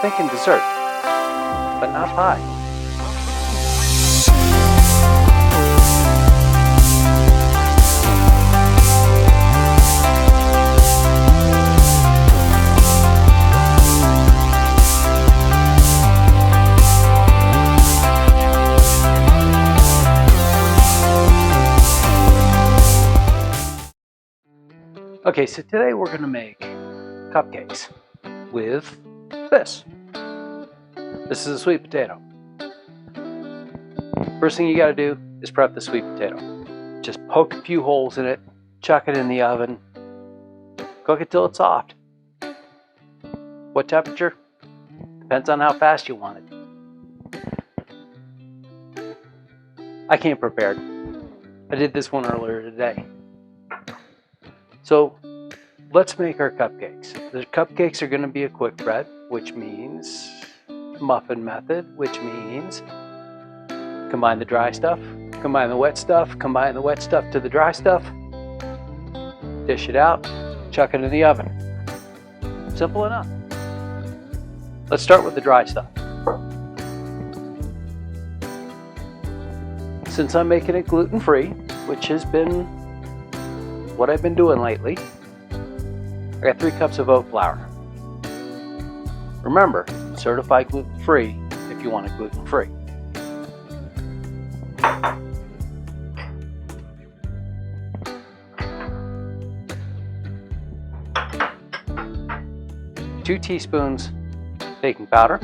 thinking dessert, but not pie. Okay, so today we're going to make cupcakes with this. This is a sweet potato. First thing you got to do is prep the sweet potato. Just poke a few holes in it, chuck it in the oven, cook it till it's soft. What temperature? Depends on how fast you want it. I came prepared. I did this one earlier today. So let's make our cupcakes. The cupcakes are going to be a quick bread, which means muffin method, which means combine the dry stuff, combine the wet stuff, combine the wet stuff to the dry stuff, dish it out, chuck it in the oven. Simple enough. Let's start with the dry stuff. Since I'm making it gluten-free, which has been what I've been doing lately, I got 3 cups of oat flour. Remember, certified gluten-free if you want it gluten-free. Two teaspoons baking powder,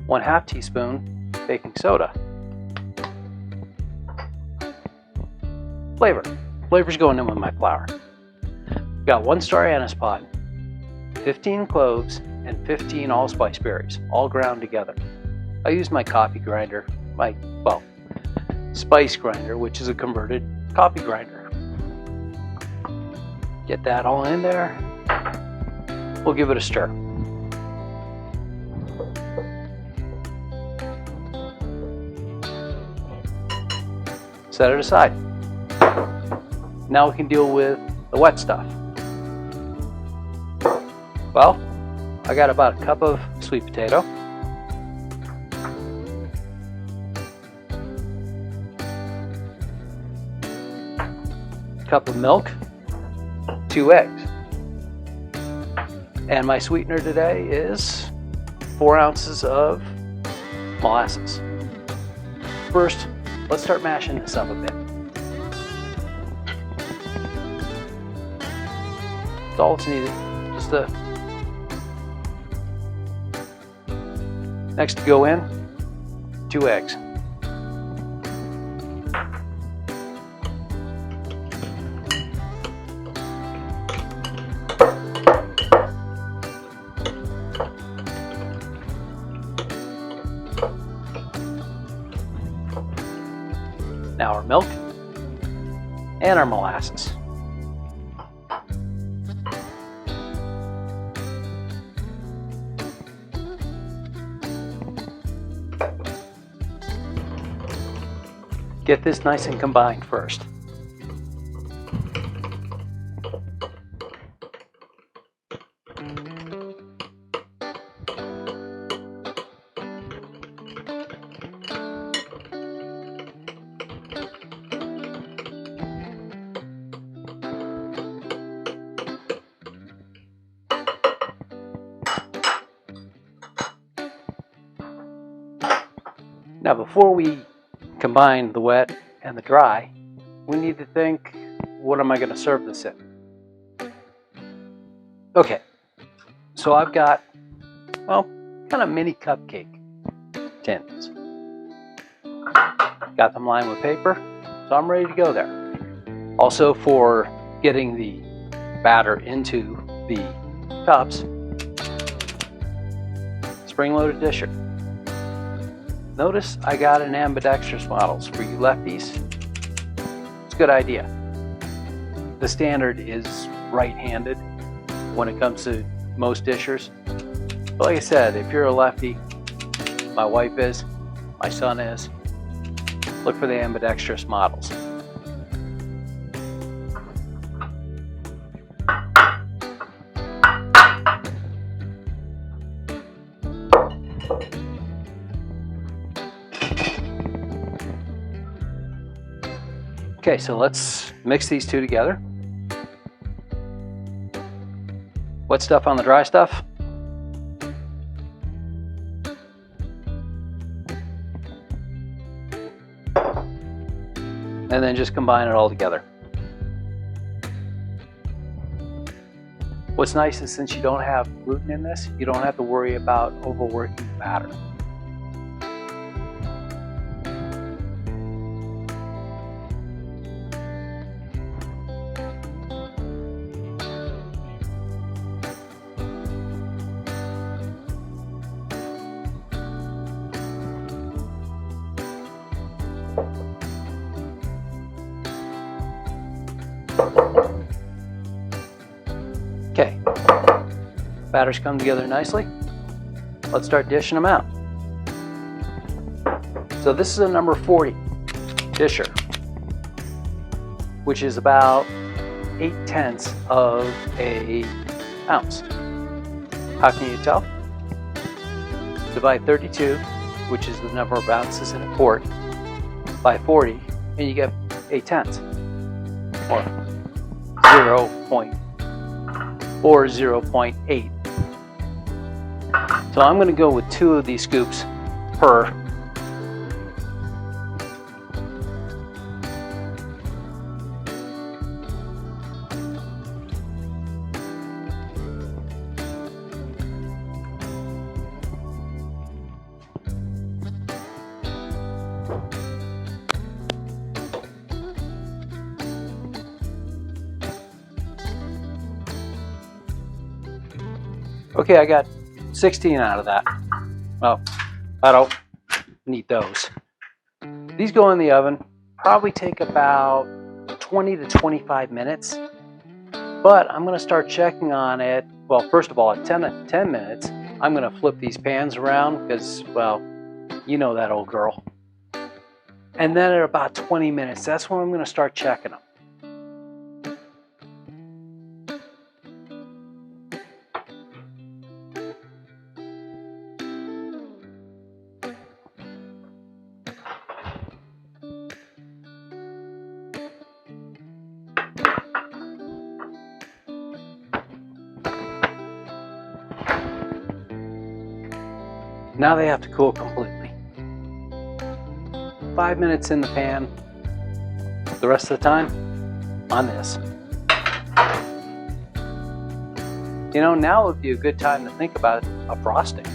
1/2 teaspoon baking soda. Flavor's going in with my flour. Got 1 Star Anise Pod, 15 cloves, and 15 allspice berries, all ground together. I use my coffee grinder, spice grinder, which is a converted coffee grinder. Get that all in there. We'll give it a stir. Set it aside. Now we can deal with the wet stuff. Well, I got about a cup of sweet potato, cup of milk, 2 eggs, and my sweetener today is 4 ounces of molasses. First, let's start mashing this up a bit. That's all it's needed. Next to go in, 2 eggs. Now our milk and our molasses. Get this nice and combined first. Now before we combine the wet and the dry, we need to think, what am I going to serve this in? Okay, so I've got, kind of mini cupcake tins. Got them lined with paper, so I'm ready to go there. Also, for getting the batter into the cups, spring-loaded disher. Notice I got an ambidextrous models. For you lefties, it's a good idea. The standard is right-handed when it comes to most dishers. But like I said, if you're a lefty, my wife is, my son is, look for the ambidextrous models. Okay, so let's mix these two together. Wet stuff on the dry stuff. And then just combine it all together. What's nice is since you don't have gluten in this, you don't have to worry about overworking the batter. Okay, batters come together nicely. Let's start dishing them out. So this is a number 40 disher, which is about 8/10 of an ounce. How can you tell? Divide 32, which is the number of ounces in a quart, by 40, and you get 8/10, or 0.8. So I'm going to go with 2 of these scoops per. Okay, I got 16 out of that. Well, I don't need those. These go in the oven, probably take about 20 to 25 minutes. But I'm gonna start checking on it. Well, first of all, at 10 minutes, I'm gonna flip these pans around because, well, you know that old girl. And then at about 20 minutes, that's when I'm gonna start checking them. Now they have to cool completely. 5 minutes in the pan, the rest of the time on this. You know, now would be a good time to think about a frosting.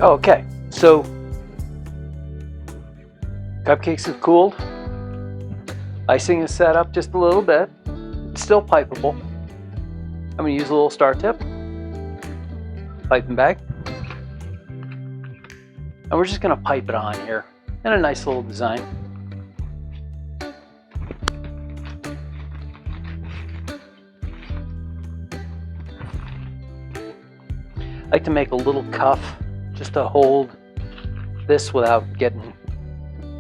Okay, so cupcakes have cooled. Icing is set up just a little bit. It's still pipeable. I'm going to use a little star tip. Piping bag. And we're just going to pipe it on here in a nice little design. I like to make a little cuff just to hold this without getting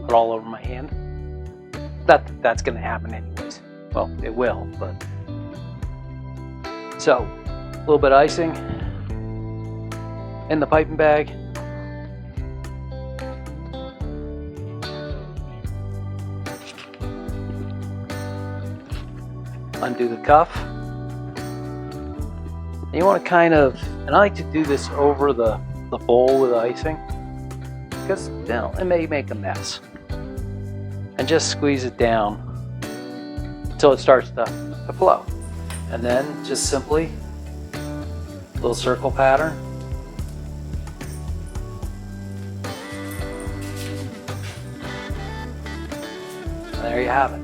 it all over my hand. Not that that's going to happen anyways. Well, it will, but. So, a little bit of icing in the piping bag. Undo the cuff. You want to kind of, and I like to do this over the bowl with icing because it may make a mess. And just squeeze it down until it starts to flow. And then just simply a little circle pattern. And there you have it.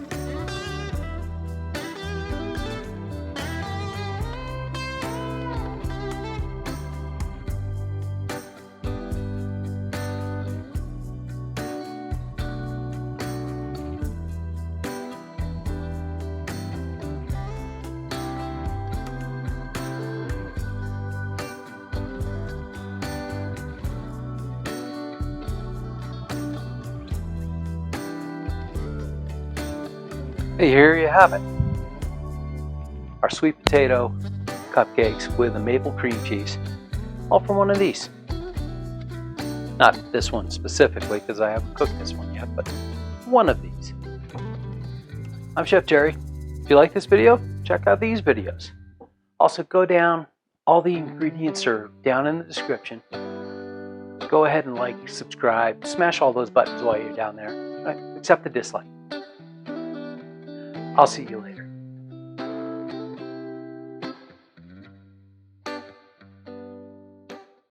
Hey, here you have it. Our sweet potato cupcakes with a maple cream cheese, all from one of these. Not this one specifically because I haven't cooked this one yet, but one of these. I'm Chef Jerry. If you like this video, check out these videos. Also go down, all the ingredients are down in the description. Go ahead and like, subscribe, smash all those buttons while you're down there, except the dislike. I'll see you later.